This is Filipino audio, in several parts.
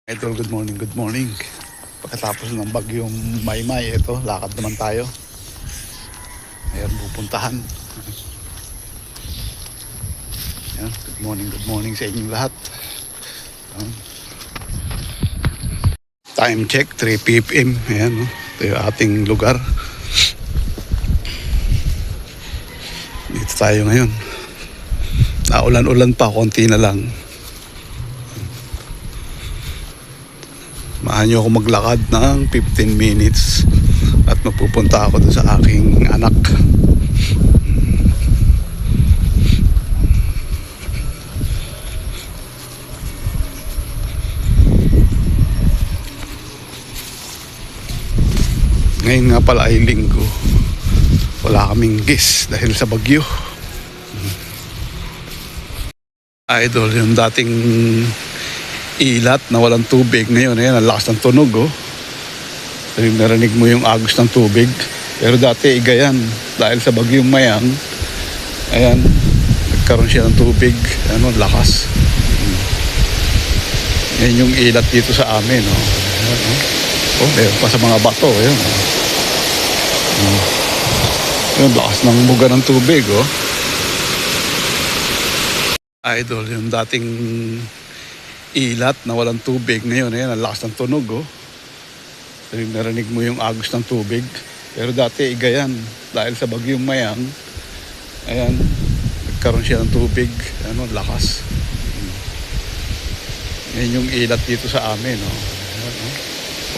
Idol, good morning, good morning. Pagkatapos ng bagyong Maymay, ito, lakad naman tayo. Ayan, pupuntahan. Ayan, good morning sa inyong lahat. Ayan. Time check, 3 p.m. Ayan, no? Ito yung ating lugar. Dito tayo ngayon. Naulan-ulan pa, konti na lang. Samahan nyo ako maglakad ng 15 minutes at mapupunta ako doon sa aking anak. Ngayon nga pala ay linggo. Wala kaming gis dahil sa bagyo. Idol, yung dating ilat na walang tubig ngayon, ayan, ang lakas ng tunog, oh. Narinig mo yung agos ng tubig, pero dati igayan dahil sa bagyong Mayang. Ayan, nagkaroon siya ng tubig, ano, lakas. Yan yung ilat dito sa amin, oh. Ayan, oh. Oh, meron pa sa mga bato, ayan, oh. Yung lakas ng buga ng tubig, oh. Idol, yung dating ilat na walang tubig ngayon, ayan, ang lakas ng tunog, oh. Narinig mo yung agos ng tubig, pero dati igayan dahil sa bagyong Mayang. Ayan, nagkaroon siya ng tubig, ano, lakas. Yan yung ilat dito sa amin, oh. Ayan, oh.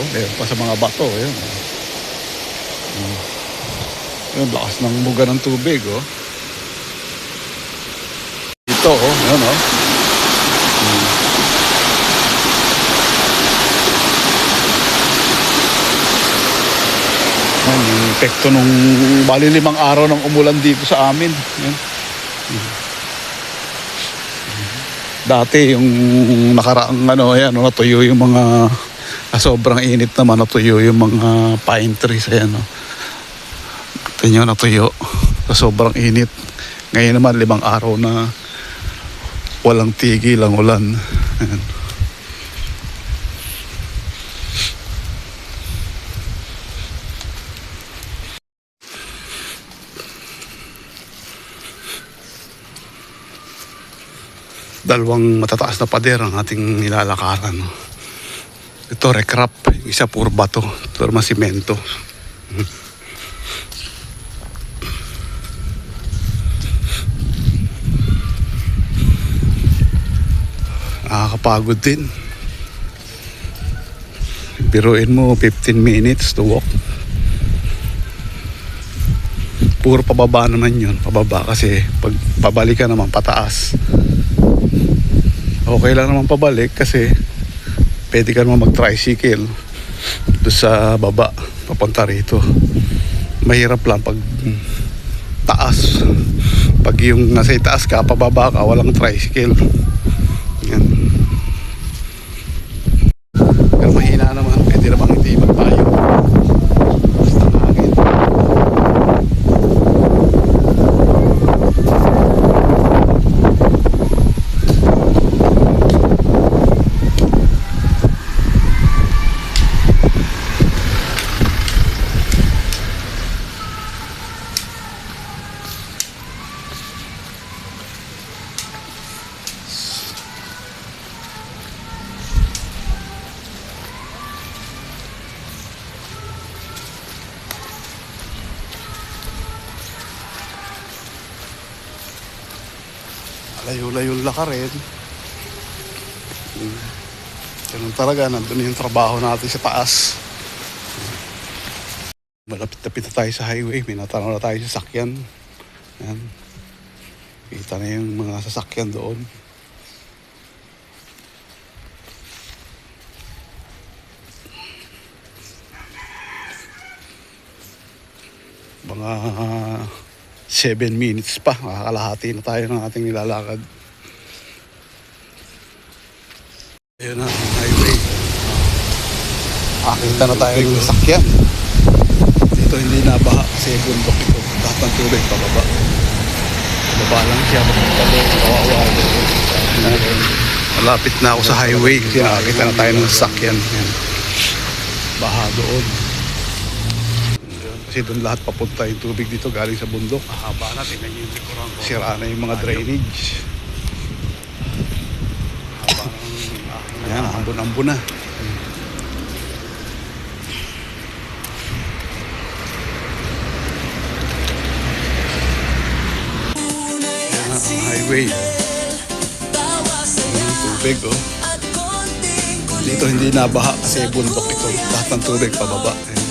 Oh, meron pa sa mga bato, ayan, oh. Yung lakas ng buga ng tubig, oh. Ito, oh, ayan, oh. Yung epekto nung bali 5 araw ng umulan dito sa amin. Yan. Dati yung nakaraang ano, ayan, natuyo yung mga sobrang init naman, natuyo yung mga pine trees, ayan, no. Ito nyo, natuyo sa sobrang init. Ngayon naman 5 araw na walang tigil ang ulan. Ayan. Dalawang matataas na pader ang ating nilalakaran, no? Ito recrap, isa puro bato, ito naman simento. Nakakapagod din. Biruin mo 15 minutes to walk. Puro pababa naman yun, pababa kasi pag pabalik ka naman pataas. Okay lang naman pabalik kasi pwede ka naman mag-tricycle doon sa baba papunta rito. Mahirap lang pag taas. Pag yung nasa itaas ka, pababa ka, walang tricycle. Yan. Pero mahina naman, pwede naman hindi magpayo. Basta hangin. Layo-layo laka rin. Ganun talaga, nandun yung trabaho natin sa taas. Malapit-lapit na tayo sa highway, may natanaw na tayo sa sasakyan. Yan. Kita na yung mga sasakyan doon. Mga 7 minutes pa, makakalahati na tayo ng ating nilalakad. Ayun na, highway. Akita na tayo ng sasakyan. Dito hindi nabaha kasi bundok ito. Lahat ng tubig pababa. Baba lang siya, kawawa. Malapit na ako sa highway kasi nakakita na tayo ng sasakyan. Yan. Baha doon. Kasi doon lahat papunta yung tubig dito galing sa bundok. Haba na, tingnan nyo yung likuran ko. Sira na yung mga drainage. Haba ng Yan, ambon-ambon na. Yan ang highway. Yan, tubig oh. Dito hindi nabaha kasi bundok ito. Lahat ng tubig pababa. Yan.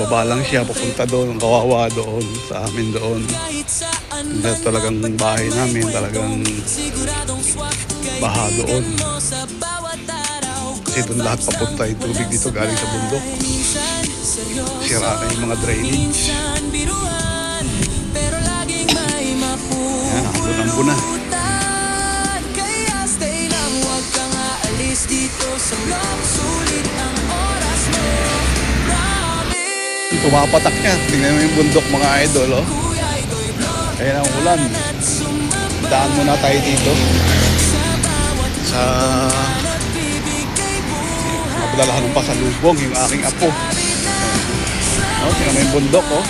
Baba lang siya, papunta doon, ang kawawa doon, sa amin doon. Hindi talagang bahay namin, talagang baha doon. Kasi doon lahat papunta yung tubig dito galing sa bundok. Sira na yung mga drainage. Yan, ambon-ambon na. Pumapatak niya. Tingnan mo yung bundok mga idol, oh. Ayan ang ulan. Daan muna tayo dito. Sa mabudalahan ng pasalubong yung aking apo. Oh, tingnan mo yung bundok, oh.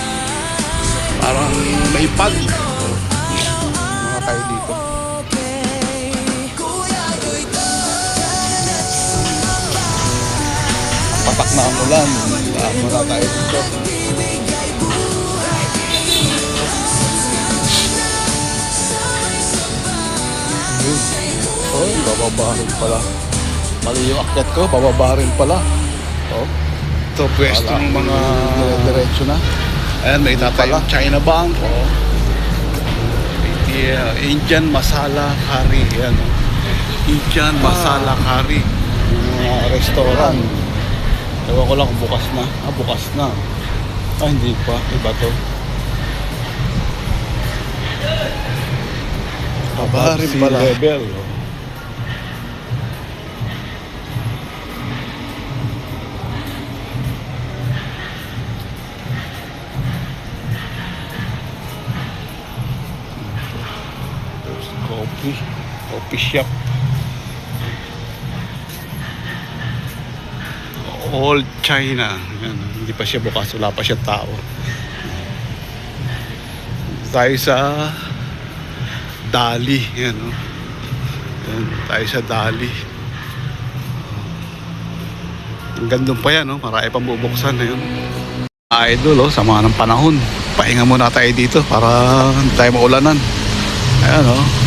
Parang may pag. Mga tayo dito. Patak na ang ulan. Daan muna tayo dito. Oh, bababa rin pala. Mali yung akyat ko, bababa rin pala. Oh. Ito pwesto ng mga diretso na. Ayan, may tatayong China Bank. Oh. Indian Masala Curry. Ayan. Indian Masala Curry. Mga restaurant. Ewan ko lang kung bukas na. Bukas na. Hindi pa. Iba to. Baba rin pala. Level. Coffee shop. Old China. Yan, hindi pa siya bukas, wala pa siya tao. Tayo sa Dali. Yan, oh. Yan, tayo sa Dali. Hanggang doon pa yan, oh. Marami pang bubuksan na yun. Idol, oh, sama ng panahon. Pahinga muna tayo dito para hindi tayo maulanan. Ayan, oh.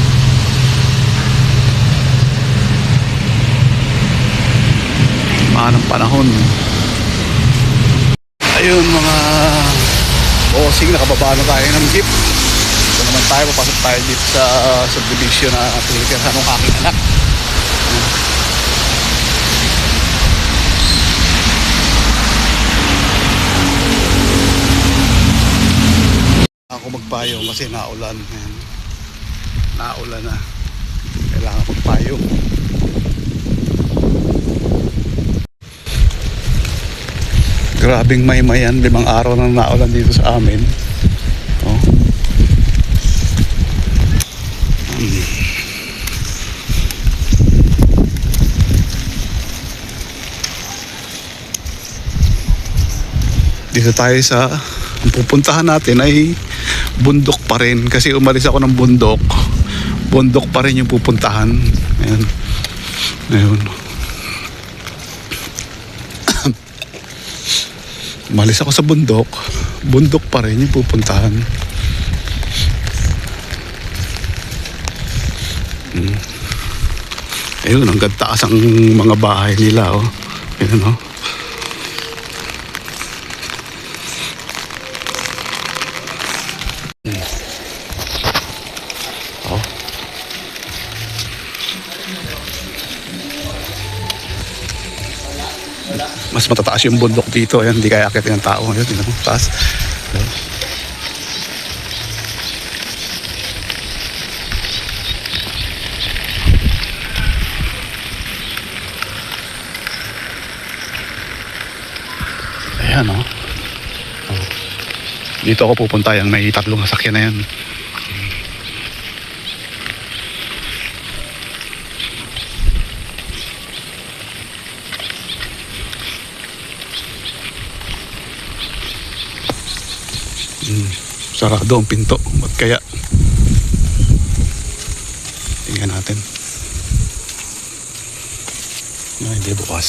Ng panahon. Ayun mga bossing, nakababa na tayo ng jeep. Ito naman tayo, papasok tayo dito sa subdivision na pinagkirahan ng aking anak. Ako magpayong kasi naulan. Naulan na. Kailangan magpayong. Grabing maymayan, 5 araw nang naulan dito sa amin. Oh. Dito tayo sa ang pupuntahan natin ay bundok pa rin kasi umalis ako ng bundok. Bundok pa rin yung pupuntahan. Ayan. Ayun. Umalis ako sa bundok. Bundok pa rin yung pupuntahan. Ayun, ang ganda ang mga bahay nila, oh. Ayun, oh. Oh. Mas matataas yung bundok dito. Ayan, hindi kaya akitin ng tao. Ayan, tingnan mo, taas. Ayan, oh. Dito ako pupunta. Yung may 3 sasakyan na yan. Sarado ang pinto. Ba't kaya? Tingnan natin. Hindi bukas.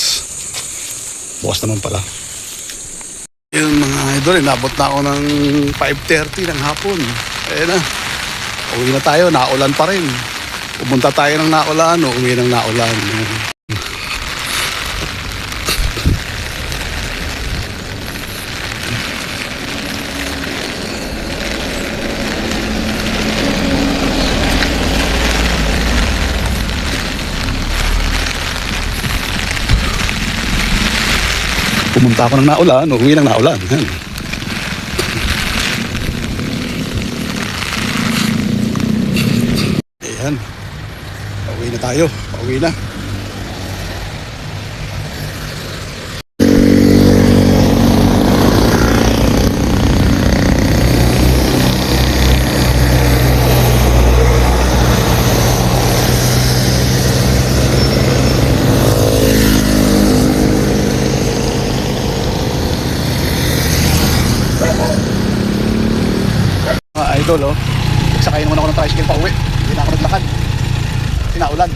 Bukas naman pala. Yung mga idol, inabot na ako ng 5:30 ng hapon. Ayan na. Uwi na tayo, naulan pa rin. Pumunta tayo ng naulan, uwi ng naulan. Pumunta ako ng naulan, uwi ng naulan. Ayan. Ayan. Pauwi na tayo. Pauwi na. Mga idol, oh. Sakay naman ako ng tricycle pa uwi. Hindi na ako naglakad. Sinaulan.